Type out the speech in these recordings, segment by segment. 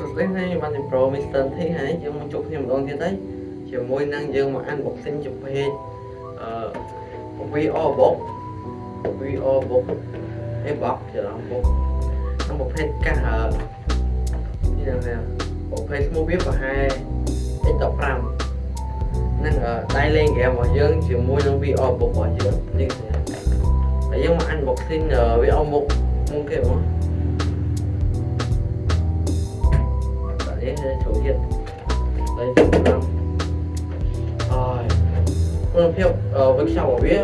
Sụt đến đây bạn thì pro Mr. Thế hả chứ một chục thêm đón thế đấy chỉ môi năng dương mà ăn bột sinh chụp hết VO bột VO bột cái bọc chờ đó bột nó một hết cả hở như nào nè một hết mua biết vào hai cái tập ram năng ở tay lên kìa mọi dương chỉ môi năng VO bột mọi dương như thế tại nhưng mà ăn bột sinh ở VO một môn kiểu chủ hiện đây rồi con phiêu với sau ở phía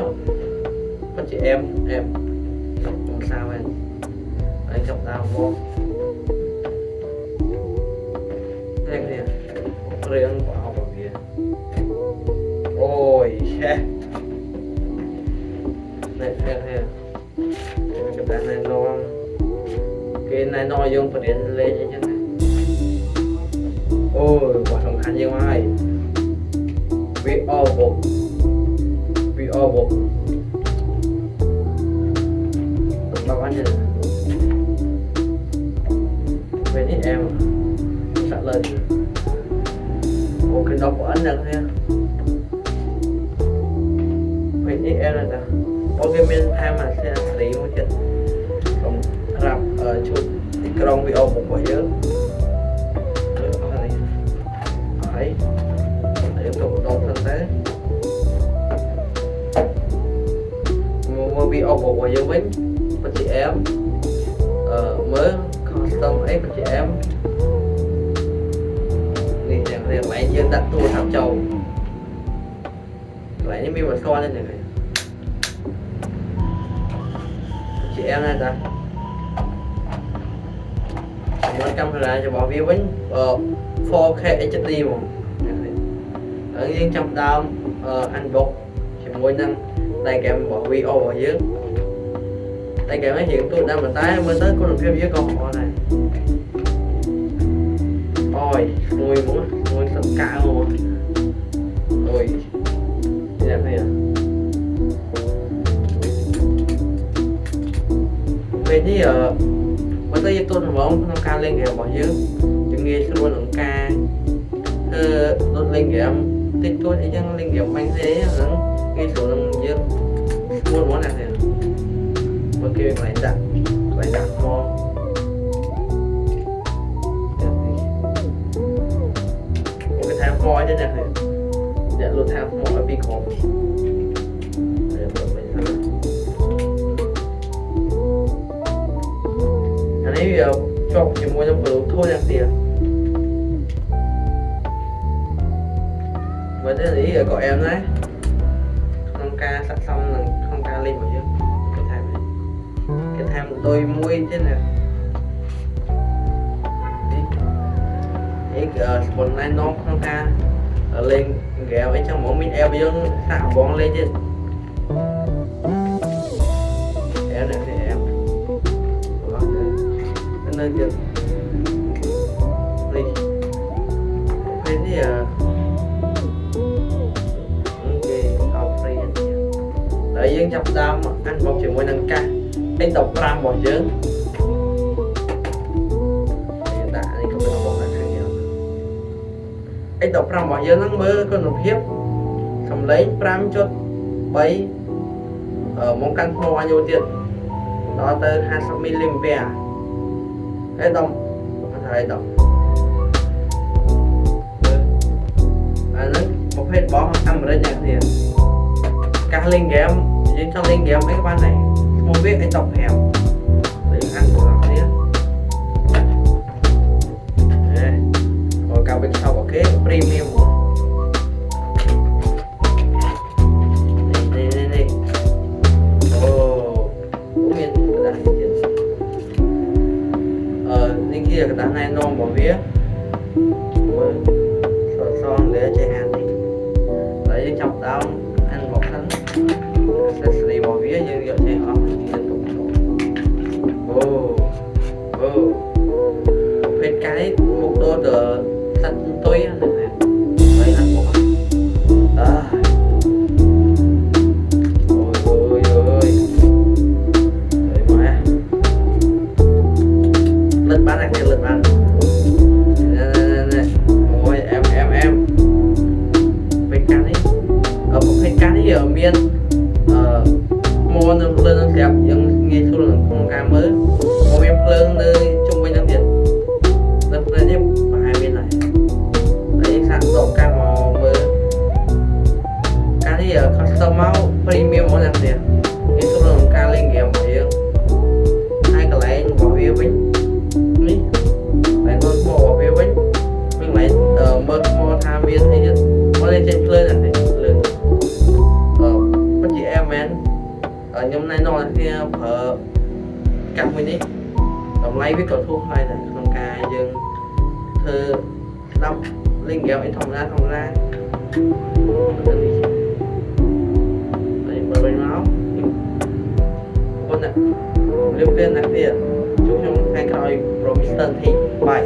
con chị em không sao anh chọc tao vô đây nè riêng của học ở phía ôi xe này nè cái bạn này nó cái này nó dùng phải điện lên như thế này ôi quả sòng khăn như mai VO bột bao anh nhìn về nít em sẵn lên một cái đó của anh nè nha về nít em là nè ok mình hai mà sẽ lý một chuyện còn rạp chút thì trong VO bột quả dớ đấy để tục đọc thân tế mua video của dương bánh của chị em mới custom ấy của chị em thì chẳng thể máy dương đặt tour thảm trầu lại như mình mà so lên này chị em này ta mình camera cho bỏ video bánh 4K HD mà ở riêng trong đam anh bột chỉ mỗi năm tay kèm bỏ video vào dưới tay kèm mới hiện tôi đang mình tái mới tới có được phim với con họ này ôi mùi sẵn cả luôn ôi đẹp này à về thì mới tới với tôi thằng bóng nó ca lên kèm bỏ dưới chừng nghe sẽ luôn ông ca đốt lên kèm tích tôi ấy chẳng lên kèm bánh thế hẳn cái số năm dưới muốn món này thì bên kia phải đặt món một cái tham coi thế này thì để luôn tham món ở bên còn anh ấy bây giờ cho chỉ mua trong bự thôi là tiền với thế lý ở cậu em đấy không ca sắp xong là không ca lên vào chứ cái tham tôi mua thế này cái sponsor nó không ca lên ghé ở trong món mình eo bây giờ xả bóng lên chứ em này thì em cái nơi kia đi cái gì tại dân trong đam anh một triệu mỗi năm ca anh đọc ram bỏ chứ hiện tại thì không biết nó bỏ ra cái gì anh đọc ram bỏ chứ nó mới có một hiếp xong lấy ram cho bấy ở món căn phô bao nhiêu tiền đó tới 200mm cái đồng thấy đồng nó một hết bó ăn ở đây nhạc tiền các link game trên trong link game mấy các bạn này không biết anh đọc hẻm để ăn của nó nhé rồi cả bên sau có cái premium này cũng nhiên là bên kia cái đá này non bỏ vía son để chạy hàng đi lấy chọc tao ăn một thánh accessory bỏ vía nhưng giờ chạy ở liên tục hết cái một đôi tờ xanh tối này lấy ăn một ôi đấy mà lên bán này lên bán កាប់មួយនេះតម្លៃវាក៏ធូរថ្លៃដែរក្នុងការយើងធ្វើស្ដាប់លេងហ្គេមអីធម្មតាទៅនេះហើយបើវិញមកប៉ុន្តែរៀបរៀងណាស់ទៀតជួបខ្ញុំថ្ងៃក្រោយ Pro Mr. T បាយ